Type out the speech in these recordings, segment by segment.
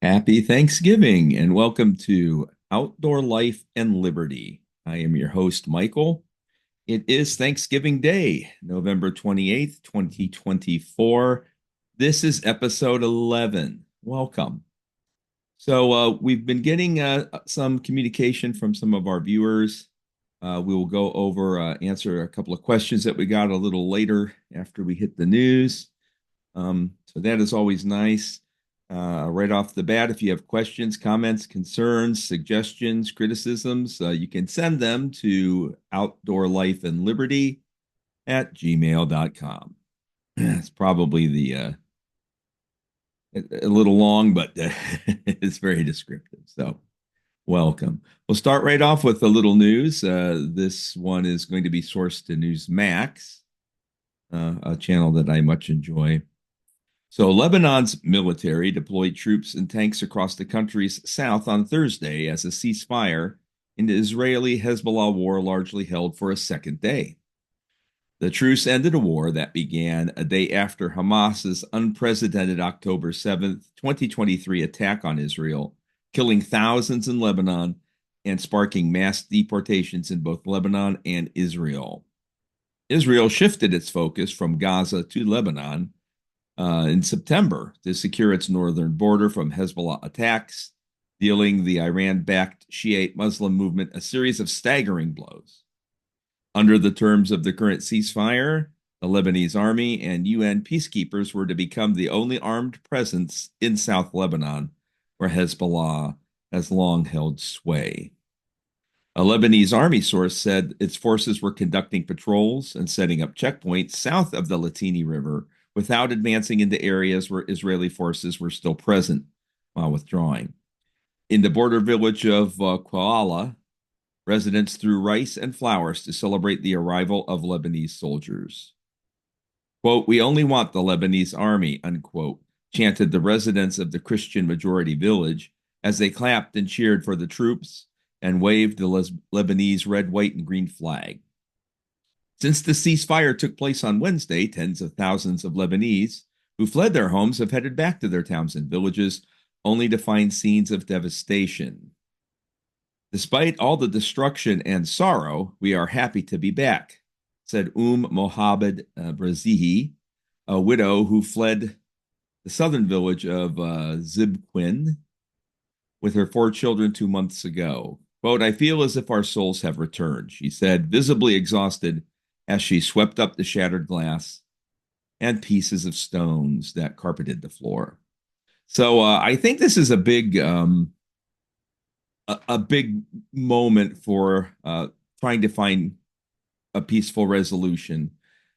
Happy Thanksgiving and welcome to Outdoor Life and Liberty. I am your host, Michael. It is Thanksgiving Day, November 28th, 2024. This is episode 11. Welcome. We've been getting some communication from some of our viewers. We will go over, answer a couple of questions that we got a little later after we hit the news. So that is always nice. Right off the bat, if you have questions, comments, concerns, suggestions, criticisms, you can send them to outdoorlifeandliberty@gmail.com. It's probably a little long, but it's very descriptive. So welcome. We'll start right off with a little news. This one is going to be sourced to Newsmax, a channel that I much enjoy. So, Lebanon's military deployed troops and tanks across the country's south on Thursday as a ceasefire in the Israeli Hezbollah war largely held for a second day. The truce ended a war that began a day after Hamas's unprecedented October 7th, 2023 attack on Israel, killing thousands in Lebanon and sparking mass deportations in both Lebanon and Israel. Israel shifted its focus from Gaza to Lebanon in September to secure its northern border from Hezbollah attacks, dealing the Iran-backed Shiite Muslim movement a series of staggering blows. Under the terms of the current ceasefire, the Lebanese army and UN peacekeepers were to become the only armed presence in South Lebanon, where Hezbollah has long held sway. A Lebanese army source said its forces were conducting patrols and setting up checkpoints south of the Latini River without advancing into areas where Israeli forces were still present while withdrawing. In the border village of Koala, residents threw rice and flowers to celebrate the arrival of Lebanese soldiers. Quote, "We only want the Lebanese army," unquote, chanted the residents of the Christian majority village as they clapped and cheered for the troops and waved the Lebanese red, white, and green flag. Since the ceasefire took place on Wednesday, tens of thousands of Lebanese who fled their homes have headed back to their towns and villages, only to find scenes of devastation. "Despite all the destruction and sorrow, we are happy to be back," said Mohamed Brazihi, a widow who fled the southern village of Zibquin with her 4 children 2 months ago. Quote, "I feel as if our souls have returned," she said, visibly exhausted as she swept up the shattered glass and pieces of stones that carpeted the floor. So I think this is a big moment for trying to find a peaceful resolution.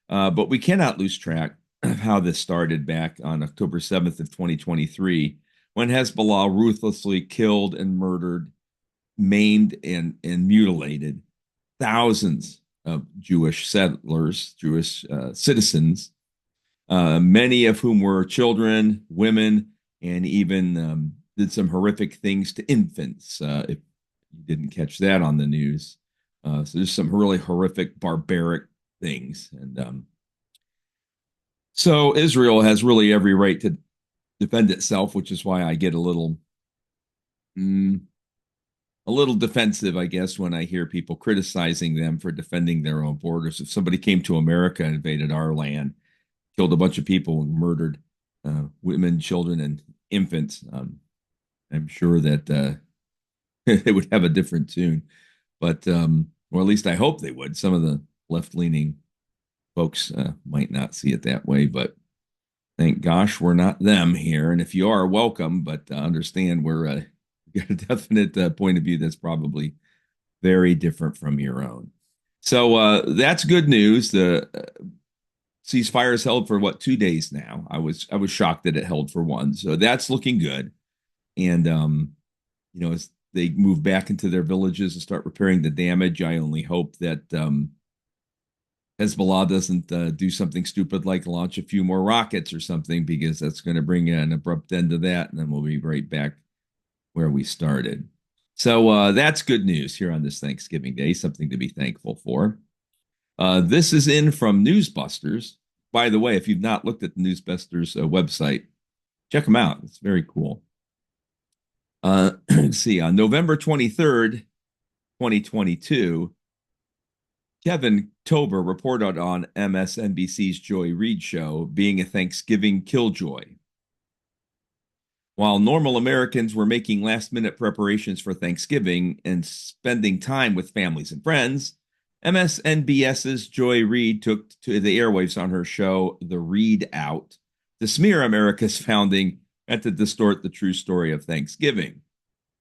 But we cannot lose track of how this started back on October 7th of 2023, when Hezbollah ruthlessly killed and murdered, maimed and mutilated thousands of Jewish settlers, Jewish citizens, many of whom were children, women, and even did some horrific things to infants, if you didn't catch that on the news. So there's some really horrific, barbaric things. And so Israel has really every right to defend itself, which is why I get mm, a little defensive, I guess, when I hear people criticizing them for defending their own borders. If somebody came to America and invaded our land, killed a bunch of people and murdered women, children, and infants, I'm sure that it would have a different tune. But, or at least I hope they would. Some of the left-leaning folks might not see it that way, but thank gosh we're not them here. And if you are, welcome, but understand we're got a definite point of view that's probably very different from your own. So that's good news. The ceasefire is held for what, 2 days now. I was shocked that it held for one, so that's looking good. And as they move back into their villages and start repairing the damage, I only hope that Hezbollah doesn't do something stupid like launch a few more rockets or something, because that's going to bring an abrupt end to that, and then we'll be right back where we started. So that's good news here on this Thanksgiving Day, something to be thankful for. This is in from Newsbusters. By the way, if you've not looked at the Newsbusters website, check them out. It's very cool. Let's see, on November 23rd, 2022, Kevin Tober reported on MSNBC's Joy Reid show being a Thanksgiving killjoy. While normal Americans were making last minute preparations for Thanksgiving and spending time with families and friends, MSNBC's Joy Reid took to the airwaves on her show, The Reid Out, to smear America's founding and to distort the true story of Thanksgiving.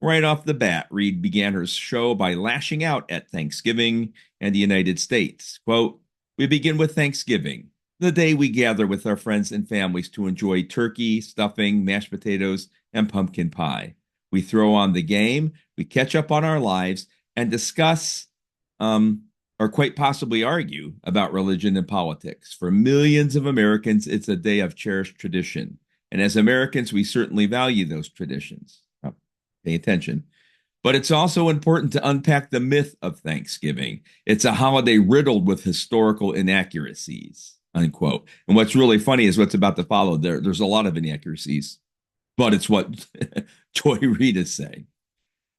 Right off the bat, Reid began her show by lashing out at Thanksgiving and the United States. Quote, "We begin with Thanksgiving, the day we gather with our friends and families to enjoy turkey, stuffing, mashed potatoes, and pumpkin pie. We throw on the game, we catch up on our lives, and discuss or quite possibly argue about religion and politics. For millions of Americans, it's a day of cherished tradition. And as Americans, we certainly value those traditions. Oh, pay attention. But it's also important to unpack the myth of Thanksgiving. It's a holiday riddled with historical inaccuracies, unquote. And what's really funny is what's about to follow. There's a lot of inaccuracies, but it's what Joy Reid is saying.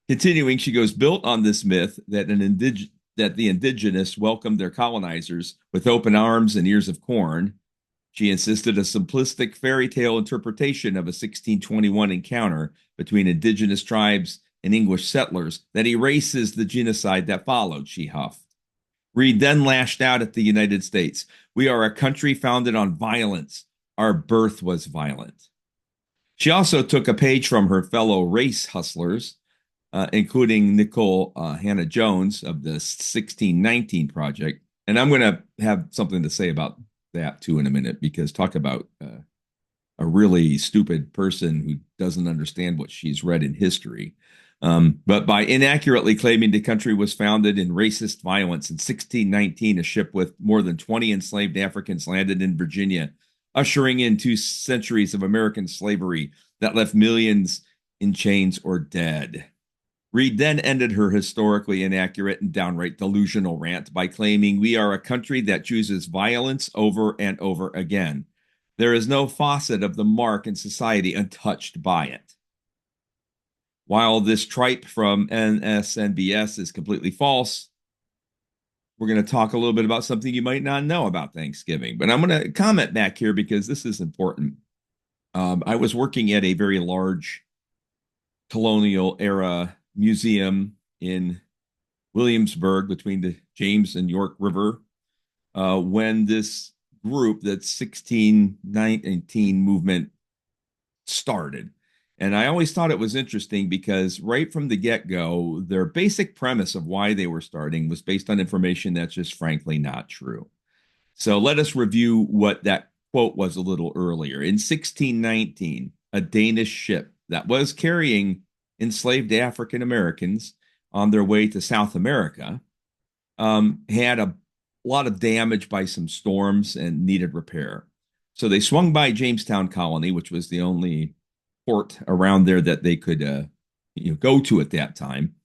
Continuing, she goes, built on this myth that the indigenous welcomed their colonizers with open arms and ears of corn. She insisted a simplistic fairy tale interpretation of a 1621 encounter between indigenous tribes and English settlers that erases the genocide that followed, she huffed. Reid then lashed out at the United States. We are a country founded on violence. Our birth was violent. She also took a page from her fellow race hustlers, including Nicole Hannah Jones of the 1619 Project. And I'm going to have something to say about that too in a minute, because talk about a really stupid person who doesn't understand what she's read in history. But by inaccurately claiming the country was founded in racist violence in 1619, a ship with more than 20 enslaved Africans landed in Virginia, ushering in 2 centuries of American slavery that left millions in chains or dead. Reid then ended her historically inaccurate and downright delusional rant by claiming we are a country that chooses violence over and over again. There is no facet of the mark in society untouched by it. While this tripe from MSNBC is completely false, we're going to talk a little bit about something you might not know about Thanksgiving. But I'm going to comment back here because this is important. I was working at a very large colonial era museum in Williamsburg between the James and York River when this group, that 1619 movement, started. And I always thought it was interesting because right from the get-go, their basic premise of why they were starting was based on information that's just frankly not true. So let us review what that quote was a little earlier. In 1619, a Danish ship that was carrying enslaved African Americans on their way to South America had a lot of damage by some storms and needed repair. So they swung by Jamestown Colony, which was the only port around there that they could go to at that time,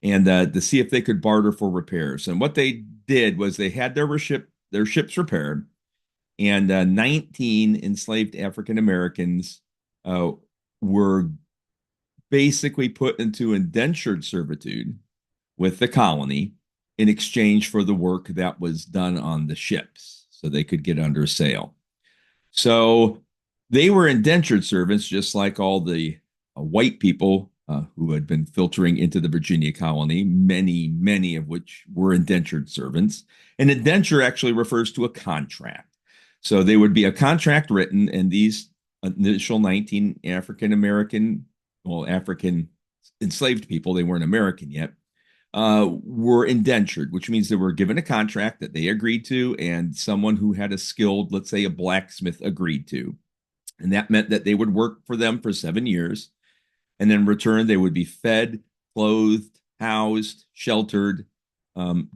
and to see if they could barter for repairs. And what they did was they had their ships repaired, and 19 enslaved African Americans were basically put into indentured servitude with the colony in exchange for the work that was done on the ships so they could get under sail. So they were indentured servants, just like all the white people who had been filtering into the Virginia colony, many of which were indentured servants. An indenture actually refers to a contract. So they would be a contract written, and these initial 19 African enslaved people, they weren't American yet, were indentured, which means they were given a contract that they agreed to, and someone who had a skilled, let's say a blacksmith, agreed to. And that meant that they would work for them for 7 years. And in return, they would be fed, clothed, housed, sheltered,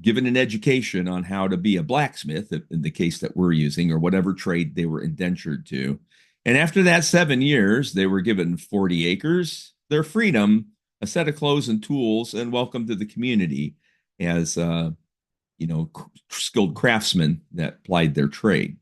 given an education on how to be a blacksmith, in the case that we're using, or whatever trade they were indentured to. And after that 7 years, they were given 40 acres, their freedom, a set of clothes and tools, and welcome to the community as skilled craftsmen that plied their trade.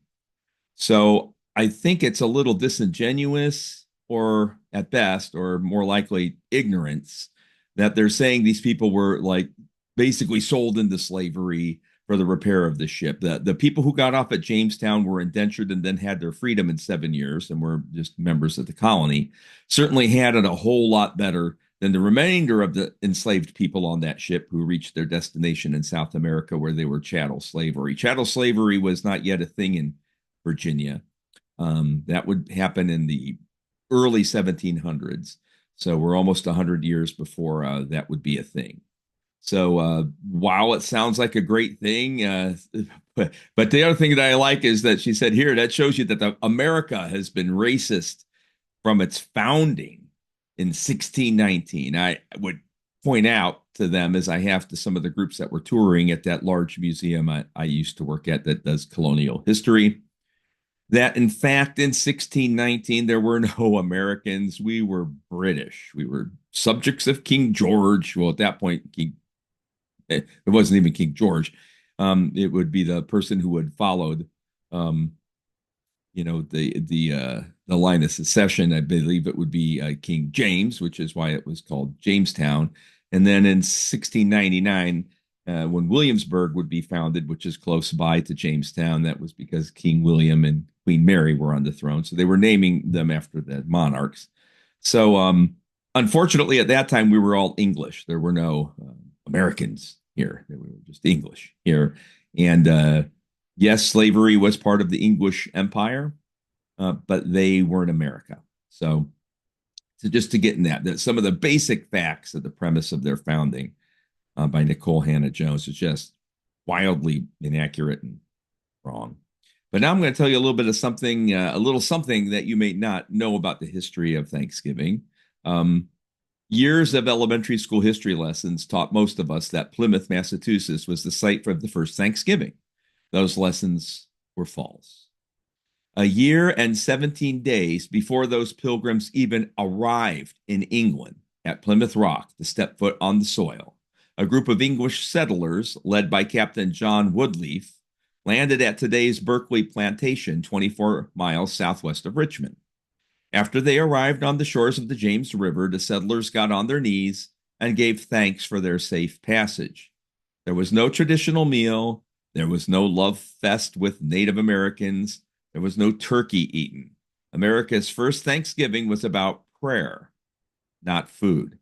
So I think it's a little disingenuous or at best, or more likely ignorance, that they're saying these people were like basically sold into slavery for the repair of the ship. The people who got off at Jamestown were indentured and then had their freedom in 7 years and were just members of the colony. Certainly had it a whole lot better than the remainder of the enslaved people on that ship who reached their destination in South America, where they were chattel slavery. Chattel slavery was not yet a thing in Virginia. That would happen in the early 1700s. So we're almost 100 years before that would be a thing. So while it sounds like a great thing, but the other thing that I like is that she said here, that shows you that America has been racist from its founding in 1619. I would point out to them, as I have to some of the groups that were touring at that large museum I used to work at that does colonial history, that in fact in 1619 there were no Americans. We were British. We were subjects of King George. Well, at that point, it wasn't even King George. It would be the person who had followed, the line of secession. I believe it would be King James, which is why it was called Jamestown. And then in 1699, when Williamsburg would be founded, which is close by to Jamestown, that was because King William and Queen Mary were on the throne. So they were naming them after the monarchs. So unfortunately, at that time, we were all English. There were no Americans here. We were just English here. And yes, slavery was part of the English Empire, but they weren't America. So just to get in that some of the basic facts of the premise of their founding by Nikole Hannah-Jones is just wildly inaccurate and wrong. But now I'm going to tell you a little bit of something, a little something that you may not know about the history of Thanksgiving. Years of elementary school history lessons taught most of us that Plymouth, Massachusetts was the site for the first Thanksgiving. Those lessons were false. A year and 17 days before those pilgrims even arrived in England at Plymouth Rock to step foot on the soil, a group of English settlers led by Captain John Woodleaf landed at today's Berkeley Plantation, 24 miles southwest of Richmond. After they arrived on the shores of the James River, the settlers got on their knees and gave thanks for their safe passage. There was no traditional meal. There was no love fest with Native Americans. There was no turkey eaten. America's first Thanksgiving was about prayer, not food.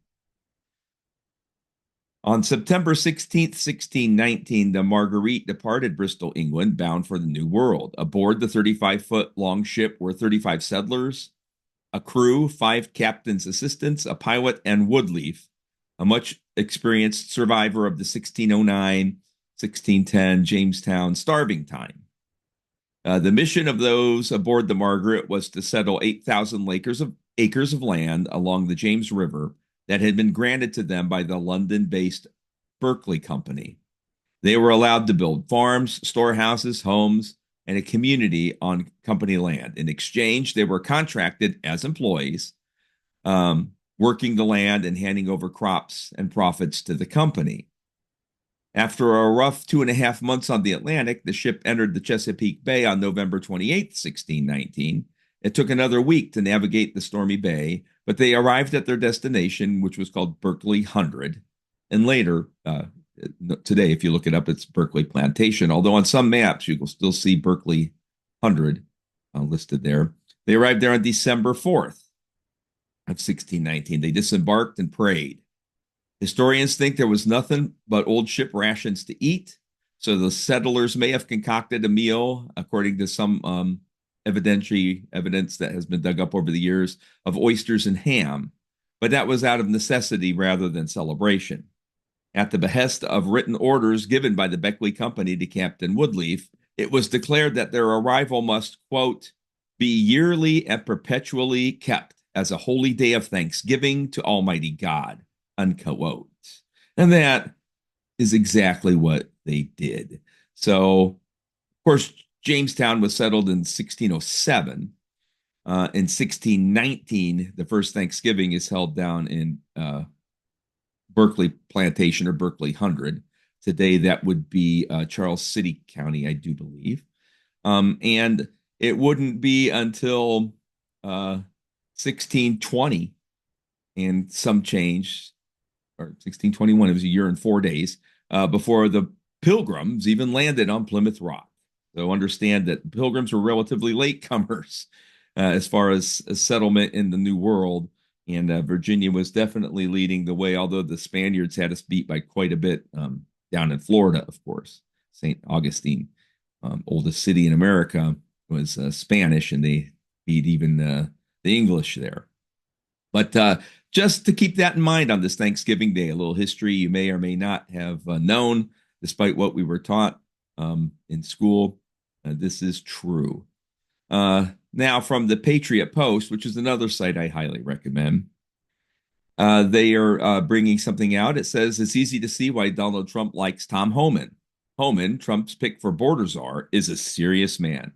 On September 16th, 1619, the Marguerite departed Bristol, England, bound for the New World. Aboard the 35-foot-long ship were 35 settlers, a crew, 5 captain's assistants, a pilot, and Woodleaf, a much experienced survivor of the 1609, 1610 Jamestown starving time. The mission of those aboard the Margaret was to settle 8,000 acres of land along the James River that had been granted to them by the London-based Berkeley Company. They were allowed to build farms, storehouses, homes, and a community on company land. In exchange, they were contracted as employees, working the land and handing over crops and profits to the company. After a rough 2.5 months on the Atlantic, the ship entered the Chesapeake Bay on November 28th, 1619. It took another week to navigate the stormy bay, but they arrived at their destination, which was called Berkeley 100. And later, today, if you look it up, it's Berkeley Plantation, although on some maps, you will still see Berkeley 100 listed there. They arrived there on December 4th of 1619. They disembarked and prayed. Historians think there was nothing but old ship rations to eat, so the settlers may have concocted a meal, according to some evidence that has been dug up over the years, of oysters and ham, but that was out of necessity rather than celebration. At the behest of written orders given by the Beckley Company to Captain Woodleaf, it was declared that their arrival must, quote, be yearly and perpetually kept as a holy day of thanksgiving to Almighty God, unquote. And that is exactly what they did. So, of course, Jamestown was settled in 1607. In 1619, the first Thanksgiving is held down in Berkeley Plantation, or Berkeley 100. Today, that would be Charles City County, I do believe. And it wouldn't be until 1620 and some change, or 1621, it was a year and 4 days before the Pilgrims even landed on Plymouth Rock. So understand that Pilgrims were relatively latecomers as far as a settlement in the New World. And Virginia was definitely leading the way, although the Spaniards had us beat by quite a bit down in Florida, of course. St. Augustine, oldest city in America, was Spanish, and they beat even the English there. But just to keep that in mind on this Thanksgiving Day, a little history you may or may not have known, despite what we were taught in school. This is true. Now, from the Patriot Post, which is another site I highly recommend, they are bringing something out. It says it's easy to see why Donald Trump likes Tom Homan. Homan, Trump's pick for border czar, is a serious man.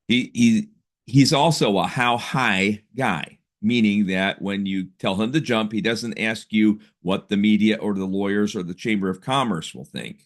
He's also a how high guy, meaning that when you tell him to jump, he doesn't ask you what the media or the lawyers or the Chamber of Commerce will think.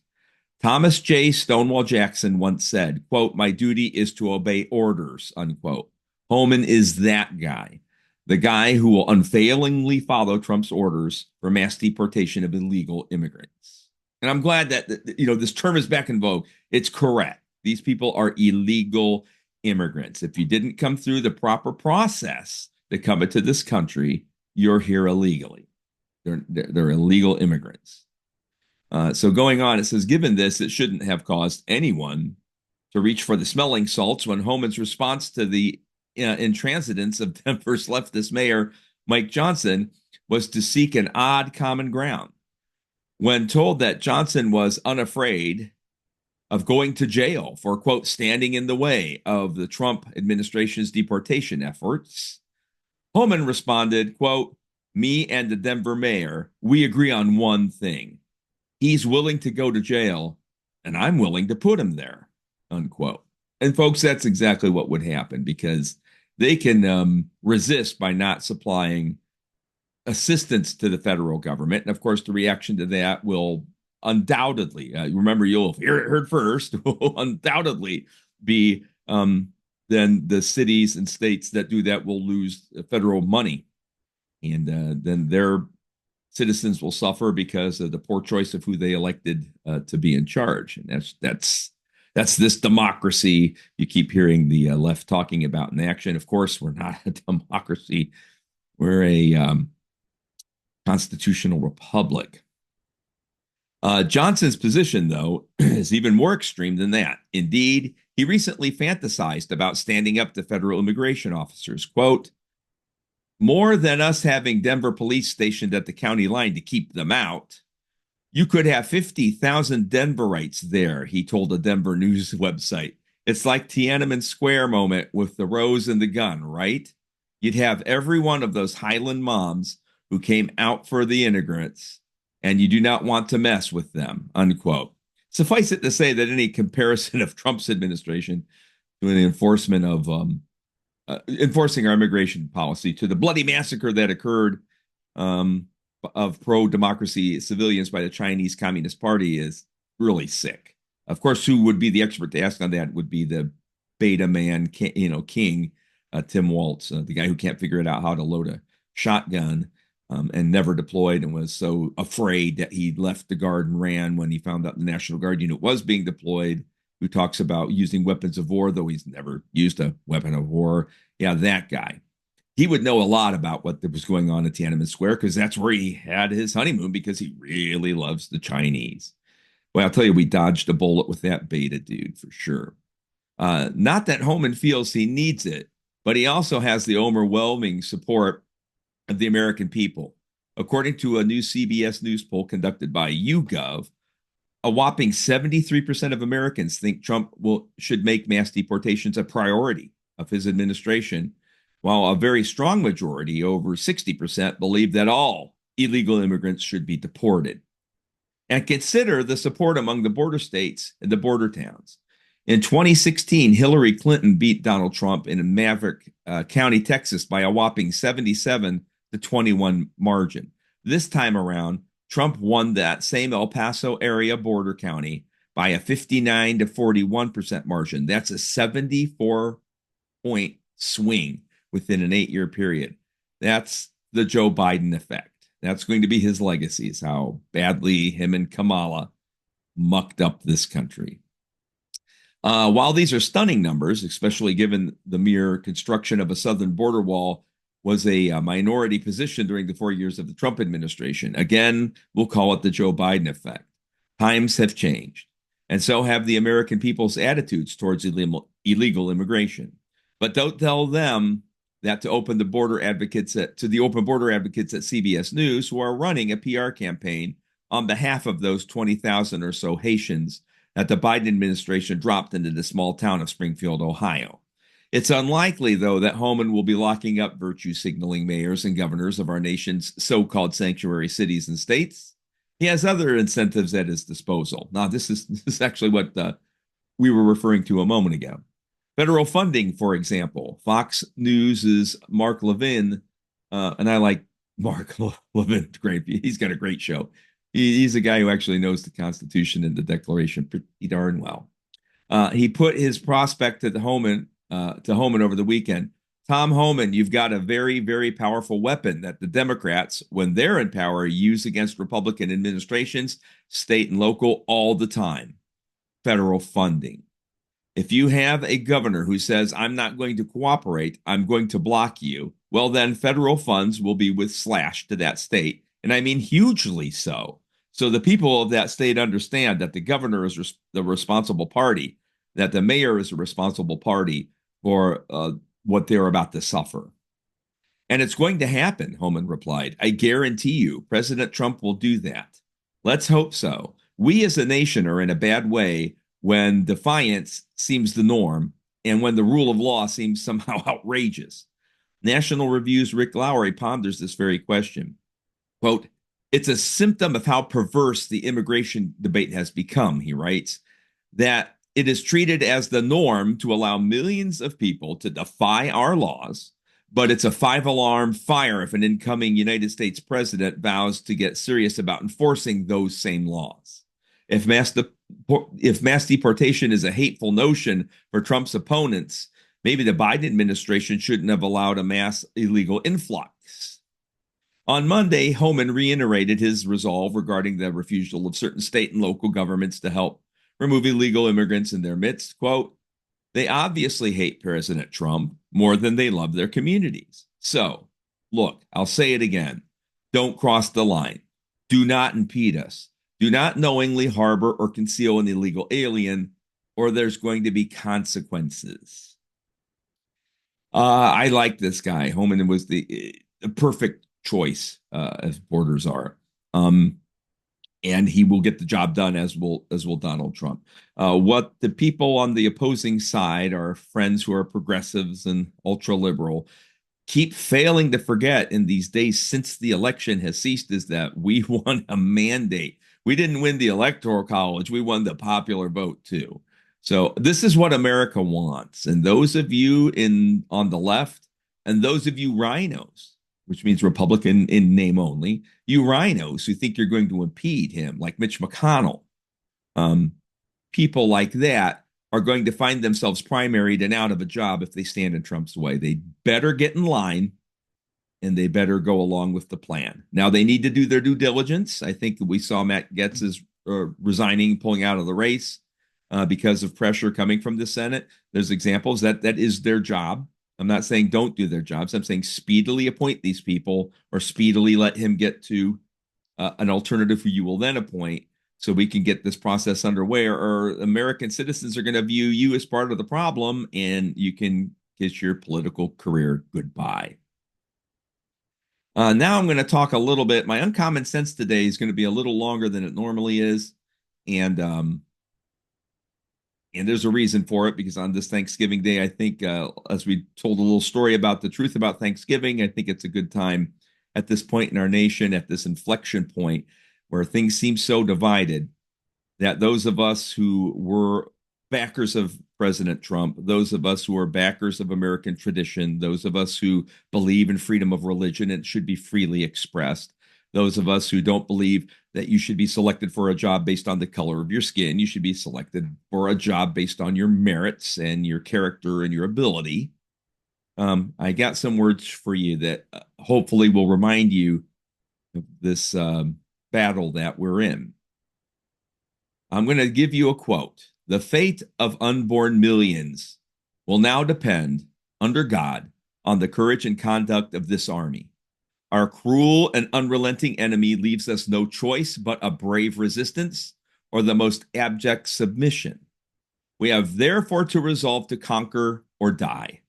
Thomas J. Stonewall Jackson once said, quote, "My duty is to obey orders," unquote. Homan is that guy, the guy who will unfailingly follow Trump's orders for mass deportation of illegal immigrants. And I'm glad that, this term is back in vogue. It's correct. These people are illegal immigrants. If you didn't come through the proper process to come into this country, you're here illegally. They're illegal immigrants. So going on, it says, given this, it shouldn't have caused anyone to reach for the smelling salts when Homan's response to the intransigence of Denver's leftist mayor, Mike Johnson, was to seek an odd common ground. When told that Johnson was unafraid of going to jail for, quote, standing in the way of the Trump administration's deportation efforts, Homan responded, quote, "Me and the Denver mayor, we agree on one thing. He's willing to go to jail, and I'm willing to put him there," unquote. And folks, that's exactly what would happen, because they can resist by not supplying assistance to the federal government. And of course, the reaction to that will undoubtedly, remember, you'll have heard first, will undoubtedly be then the cities and states that do that will lose federal money. And then their citizens will suffer because of the poor choice of who they elected to be in charge. And that's this democracy you keep hearing the left talking about in action. Of course, we're not a democracy. We're a constitutional republic. Johnson's position, though, is even more extreme than that. Indeed, he recently fantasized about standing up to federal immigration officers. Quote, "More than us having Denver police stationed at the county line to keep them out, you could have 50,000 Denverites there," he told a Denver news website. "It's like Tiananmen Square moment with the rose and the gun, right? You'd have every one of those Highland moms who came out for the immigrants, and you do not want to mess with them," unquote. Suffice it to say that any comparison of Trump's administration to the enforcement of enforcing our immigration policy to the bloody massacre that occurred of pro-democracy civilians by the Chinese Communist Party is really sick. Of course, who would be the expert to ask on that would be the beta man, king, Tim Walz, the guy who can't figure it out how to load a shotgun and never deployed, and was so afraid that he left the Guard and ran when he found out the National Guard unit was being deployed, who talks about using weapons of war, though he's never used a weapon of war. Yeah, that guy. He would know a lot about what was going on at Tiananmen Square, because that's where he had his honeymoon, because he really loves the Chinese. Well, I'll tell you, we dodged a bullet with that beta dude for sure. Not that Homan feels he needs it, but he also has the overwhelming support of the American people. According to a new CBS News poll conducted by YouGov, a whopping 73% of Americans think Trump should make mass deportations a priority of his administration, while a very strong majority, over 60%, believe that all illegal immigrants should be deported. And consider the support among the border states and the border towns. In 2016, Hillary Clinton beat Donald Trump in Maverick County, Texas, by a whopping 77-21 margin. This time around, Trump won that same El Paso area border county by a 59-41% margin. That's a 74-point swing within an 8-year period. That's the Joe Biden effect. That's going to be his legacy, is how badly him and Kamala mucked up this country. While these are stunning numbers, especially given the mere construction of a southern border wall was a minority position during the 4 years of the Trump administration, again, we'll call it the Joe Biden effect. Times have changed, and so have the American people's attitudes towards illegal immigration. But don't tell them that to the open border advocates at CBS News, who are running a PR campaign on behalf of those 20,000 or so Haitians that the Biden administration dropped into the small town of Springfield, Ohio. It's unlikely, though, that Homan will be locking up virtue signaling mayors and governors of our nation's so-called sanctuary cities and states. He has other incentives at his disposal. Now, this is actually what we were referring to a moment ago. Federal funding, for example. Fox News' Mark Levin, and I like Mark Levin, great. He's got a great show. He's a guy who actually knows the Constitution and the Declaration pretty darn well. He put his prospect to Homan over the weekend. Tom Homan, you've got a very, very powerful weapon that the Democrats, when they're in power, use against Republican administrations, state and local, all the time. Federal funding. If you have a governor who says, I'm not going to cooperate, I'm going to block you, well, then federal funds will be slashed to that state. And I mean hugely so. So the people of that state understand that the governor is the responsible party, that the mayor is a responsible party for what they're about to suffer. And it's going to happen, Homan replied. I guarantee you, President Trump will do that. Let's hope so. We as a nation are in a bad way when defiance seems the norm and when the rule of law seems somehow outrageous. National Review's Rick Lowry ponders this very question. Quote, it's a symptom of how perverse the immigration debate has become, he writes, that it is treated as the norm to allow millions of people to defy our laws, but it's a five-alarm fire if an incoming United States president vows to get serious about enforcing those same laws. If mass deportation is a hateful notion for Trump's opponents, maybe the Biden administration shouldn't have allowed a mass illegal influx. On Monday, Homan reiterated his resolve regarding the refusal of certain state and local governments to help remove illegal immigrants in their midst. Quote, they obviously hate President Trump more than they love their communities. So, look, I'll say it again. Don't cross the line. Do not impede us. Do not knowingly harbor or conceal an illegal alien, or there's going to be consequences. I like this guy. Homan was the perfect choice, as borders are. And he will get the job done, as will Donald Trump. What the people on the opposing side, our friends who are progressives and ultra-liberal, keep failing to forget in these days since the election has ceased is that we won a mandate. We didn't win the Electoral College. We won the popular vote, too. So this is what America wants. And those of you on the left and those of you rhinos, which means Republican in name only, you rhinos who think you're going to impede him, like Mitch McConnell, people like that are going to find themselves primaried and out of a job if they stand in Trump's way. They better get in line and they better go along with the plan. Now, they need to do their due diligence. I think we saw Matt Gaetz is resigning, pulling out of the race because of pressure coming from the Senate. There's examples that is their job. I'm not saying don't do their jobs. I'm saying speedily appoint these people or speedily let him get to an alternative who you will then appoint so we can get this process underway, or American citizens are going to view you as part of the problem and you can kiss your political career goodbye. Now I'm going to talk a little bit. My uncommon sense today is going to be a little longer than it normally is. And there's a reason for it, because on this Thanksgiving Day, I think, as we told a little story about the truth about Thanksgiving, I think it's a good time at this point in our nation, at this inflection point where things seem so divided, that those of us who were backers of President Trump, those of us who are backers of American tradition, those of us who believe in freedom of religion and it should be freely expressed, those of us who don't believe that you should be selected for a job based on the color of your skin, you should be selected for a job based on your merits and your character and your ability. I got some words for you that hopefully will remind you of this battle that we're in. I'm going to give you a quote. The fate of unborn millions will now depend, under God, on the courage and conduct of this army. Our cruel and unrelenting enemy leaves us no choice but a brave resistance or the most abject submission. We have therefore to resolve to conquer or die.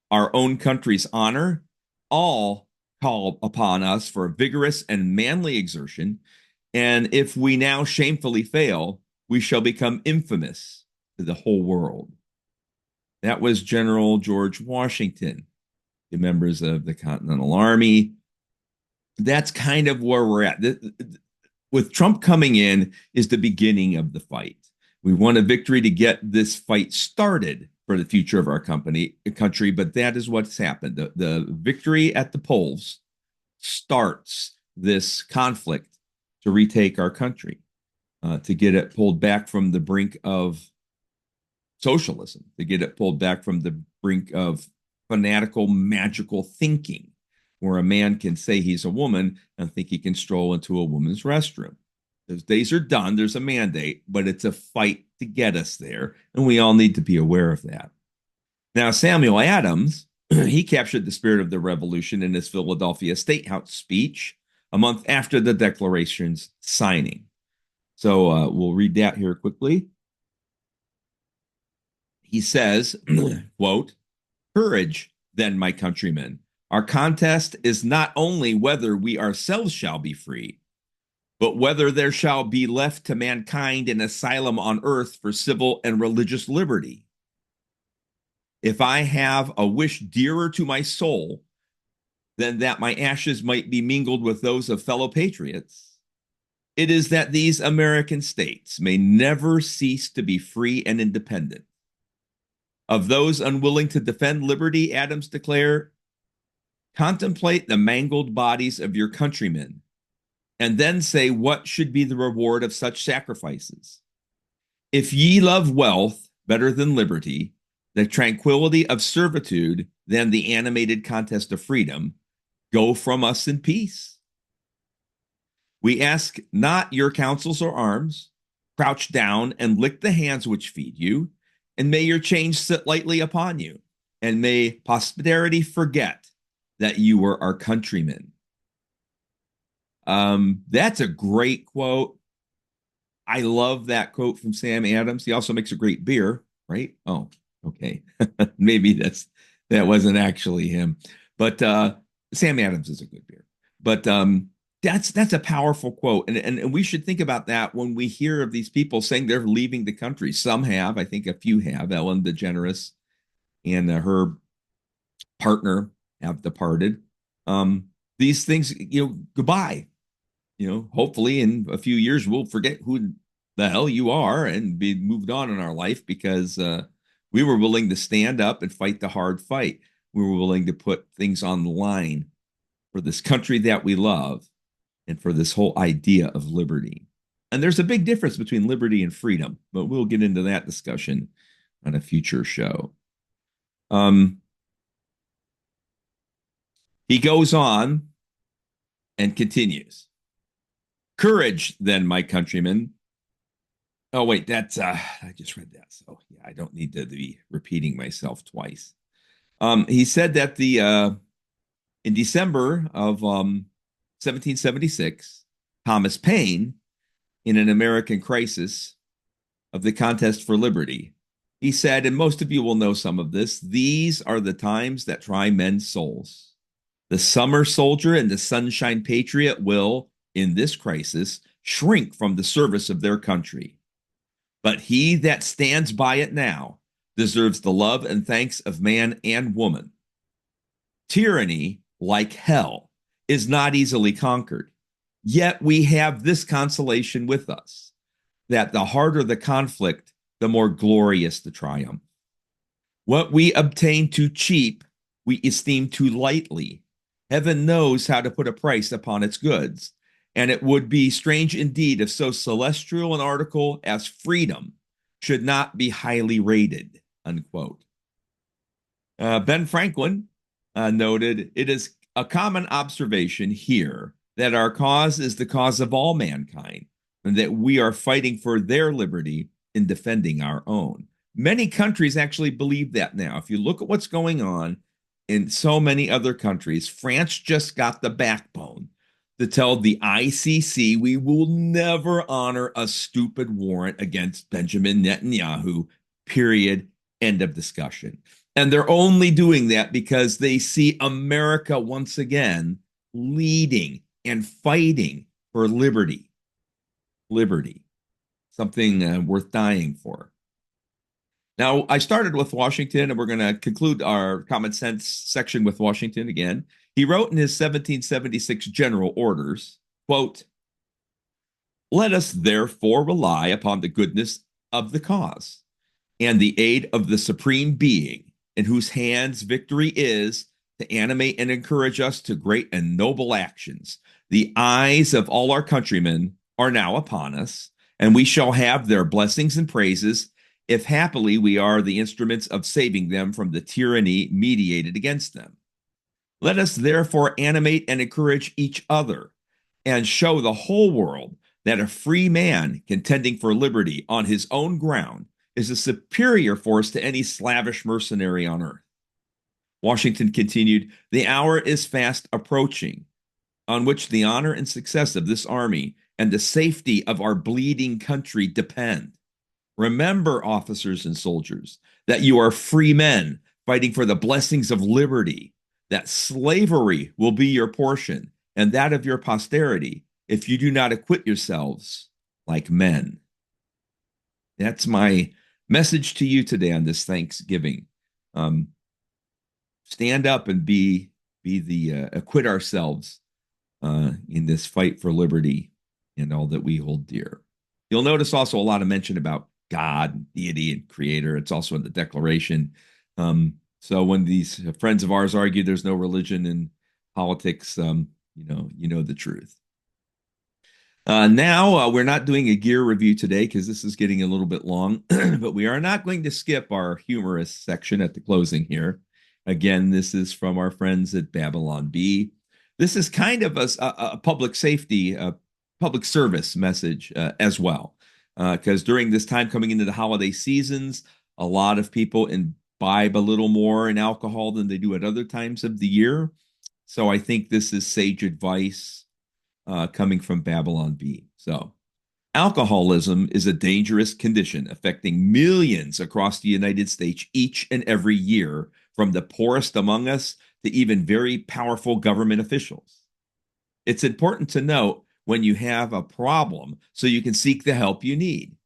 Our own country's honor, all call upon us for vigorous and manly exertion. And if we now shamefully fail, we shall become infamous to the whole world. That was General George Washington, the members of the Continental Army. That's kind of where we're at. With Trump coming in is the beginning of the fight. We want a victory to get this fight started for the future of our country, but that is what's happened. The victory at the polls starts this conflict to retake our country, to get it pulled back from the brink of socialism, to get it pulled back from the brink of fanatical, magical thinking, where a man can say he's a woman and think he can stroll into a woman's restroom. Those days are done. There's a mandate, but it's a fight to get us there. And we all need to be aware of that. Now, Samuel Adams, he captured the spirit of the revolution in his Philadelphia State House speech a month after the Declaration's signing. So we'll read that here quickly. He says, quote, "Courage, then, my countrymen. Our contest is not only whether we ourselves shall be free, but whether there shall be left to mankind an asylum on earth for civil and religious liberty. If I have a wish dearer to my soul than that my ashes might be mingled with those of fellow patriots, it is that these American states may never cease to be free and independent. Of those unwilling to defend liberty," Adams declared, "contemplate the mangled bodies of your countrymen, and then say what should be the reward of such sacrifices. If ye love wealth better than liberty, the tranquility of servitude than the animated contest of freedom, go from us in peace. We ask not your counsels or arms. Crouch down and lick the hands which feed you, and may your change sit lightly upon you, and may posterity forget that you were our countrymen." That's a great quote. I love that quote from Sam Adams. He also makes a great beer, right? Oh, okay. Maybe that wasn't actually him, but Sam Adams is a good beer. But that's a powerful quote, and we should think about that when we hear of these people saying they're leaving the country. Some have, I think, a few have. Ellen DeGeneres and her partner have departed. These things, goodbye. Hopefully in a few years we'll forget who the hell you are and be moved on in our life, because we were willing to stand up and fight the hard fight. We were willing to put things on the line for this country that we love and for this whole idea of liberty. And there's a big difference between liberty and freedom, but we'll get into that discussion on a future show. He goes on and continues. "Courage, then, my countrymen." Oh, wait, that's I just read that. So yeah, I don't need to be repeating myself twice. He said that in December of 1776, Thomas Paine, in An American Crisis of the Contest for Liberty, he said, and most of you will know some of this, "These are the times that try men's souls. The summer soldier and the sunshine patriot will, in this crisis, shrink from the service of their country. But he that stands by it now deserves the love and thanks of man and woman. Tyranny, like hell, is not easily conquered. Yet we have this consolation with us, that the harder the conflict, the more glorious the triumph. What we obtain too cheap, we esteem too lightly. Heaven knows how to put a price upon its goods, and it would be strange indeed if so celestial an article as freedom should not be highly rated," unquote. Ben Franklin noted, "It is a common observation here that our cause is the cause of all mankind, and that we are fighting for their liberty in defending our own." Many countries actually believe that now. If you look at what's going on in so many other countries, France just got the backbone to tell the ICC we will never honor a stupid warrant against Benjamin Netanyahu, period, end of discussion. And they're only doing that because they see America once again leading and fighting for liberty. Liberty, something worth dying for. Now, I started with Washington, and we're going to conclude our common sense section with Washington again. He wrote in his 1776 general orders, quote, "Let us therefore rely upon the goodness of the cause and the aid of the Supreme Being, in whose hands victory is, to animate and encourage us to great and noble actions. The eyes of all our countrymen are now upon us, and we shall have their blessings and praises, if happily we are the instruments of saving them from the tyranny mediated against them. Let us therefore animate and encourage each other, and show the whole world that a free man contending for liberty on his own ground is a superior force to any slavish mercenary on earth." Washington continued, "The hour is fast approaching on which the honor and success of this army and the safety of our bleeding country depend. Remember, officers and soldiers, that you are free men fighting for the blessings of liberty, that slavery will be your portion and that of your posterity if you do not acquit yourselves like men." That's my message to you today on this Thanksgiving. Stand up and be the acquit ourselves in this fight for liberty and all that we hold dear. You'll notice also a lot of mention about God, deity, and creator. It's also in the Declaration. So when these friends of ours argue there's no religion in politics, you know the truth. Now we're not doing a gear review today because this is getting a little bit long, but we are not going to skip our humorous section at the closing here. Again, this is from our friends at Babylon Bee. This is kind of a public safety, public service message as well, because during this time coming into the holiday seasons, a lot of people imbibe a little more in alcohol than they do at other times of the year. So I think this is sage advice coming from Babylon Bee. So, alcoholism is a dangerous condition affecting millions across the United States each and every year, from the poorest among us to even very powerful government officials. It's important to note when you have a problem so you can seek the help you need.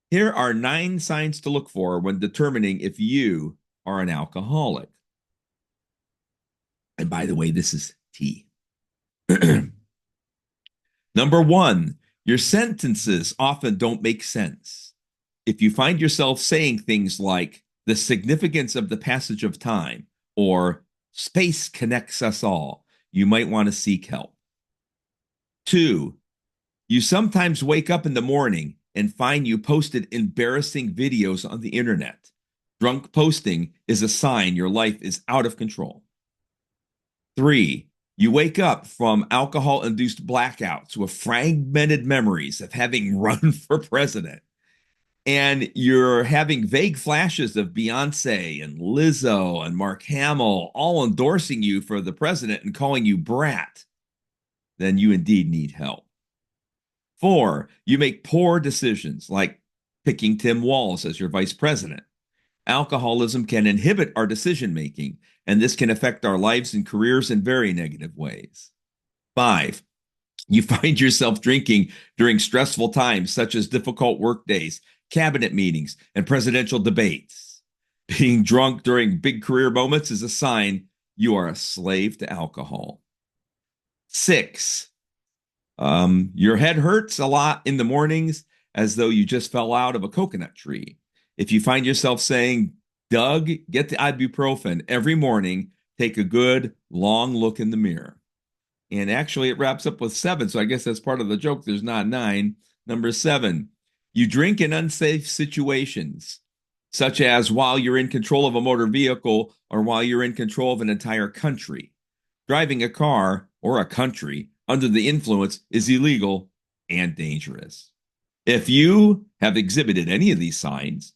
Here are 9 signs to look for when determining if you are an alcoholic. And by the way, this is tea. Number 1, your sentences often don't make sense. If you find yourself saying things like the significance of the passage of time or space connects us all, you might want to seek help. 2, you sometimes wake up in the morning and find you posted embarrassing videos on the internet. Drunk posting is a sign your life is out of control. 3, you wake up from alcohol-induced blackouts with fragmented memories of having run for president. And you're having vague flashes of Beyonce and Lizzo and Mark Hamill all endorsing you for the president and calling you brat. Then you indeed need help. 4, you make poor decisions like picking Tim Walz as your vice president. Alcoholism can inhibit our decision making, and this can affect our lives and careers in very negative ways. 5, you find yourself drinking during stressful times, such as difficult work days, cabinet meetings, and presidential debates. Being drunk during big career moments is a sign you are a slave to alcohol. 6, your head hurts a lot in the mornings as though you just fell out of a coconut tree. If you find yourself saying, "Doug, get the ibuprofen," every morning, take a good long look in the mirror. And actually, it wraps up with 7, so I guess that's part of the joke. There's not 9. Number 7, you drink in unsafe situations. such as while you're in control of a motor vehicle or while you're in control of an entire country. Driving a car or a country under the influence is illegal and dangerous. If you have exhibited any of these signs,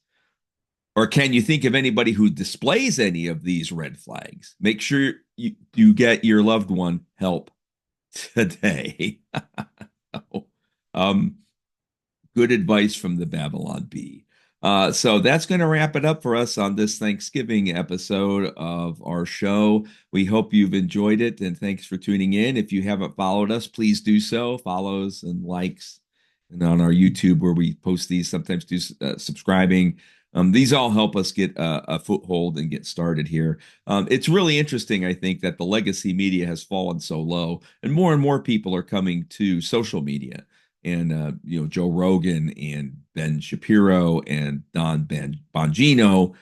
or can you think of anybody who displays any of these red flags, make sure you get your loved one help today. um, Good advice from the Babylon Bee. So that's going to wrap it up for us on this Thanksgiving episode of our show. We hope you've enjoyed it, and thanks for tuning in. If you haven't followed us, please do so. Follows and likes, and on our YouTube where we post these, sometimes do subscribing. These all help us get a foothold and get started here. It's really interesting, I think, that the legacy media has fallen so low, and more people are coming to social media. And Joe Rogan and Ben Shapiro and Don Bongino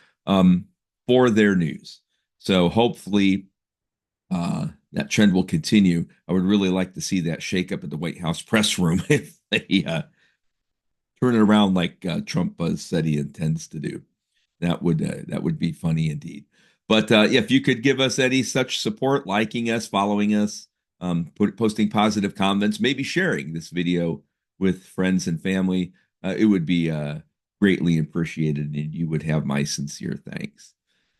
for their news. So hopefully that trend will continue. I would really like to see that shakeup at the White House press room if they turn it around like Trump said he intends to do. That would be funny indeed. But if you could give us any such support, liking us, following us, posting positive comments, maybe sharing this video with friends and family, it would be greatly appreciated, and you would have my sincere thanks.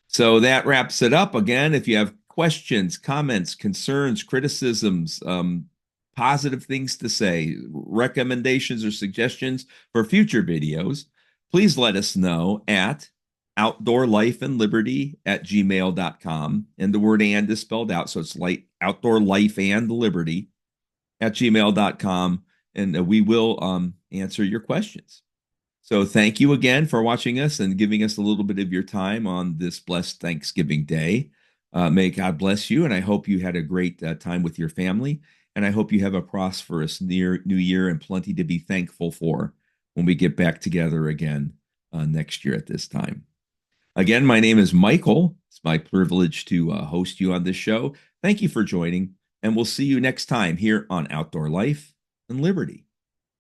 So that wraps it up. Again, if you have questions, comments, concerns, criticisms, positive things to say, recommendations or suggestions for future videos, please let us know at outdoorlifeandliberty@gmail.com. And the word and is spelled out. So it's like outdoor life and liberty at gmail.com. And we will answer your questions. So thank you again for watching us and giving us a little bit of your time on this blessed Thanksgiving Day. May God bless you. And I hope you had a great time with your family. And I hope you have a prosperous new year and plenty to be thankful for when we get back together again next year at this time. Again, my name is Michael. It's my privilege to host you on this show. Thank you for joining, and we'll see you next time here on Outdoor Life and Liberty.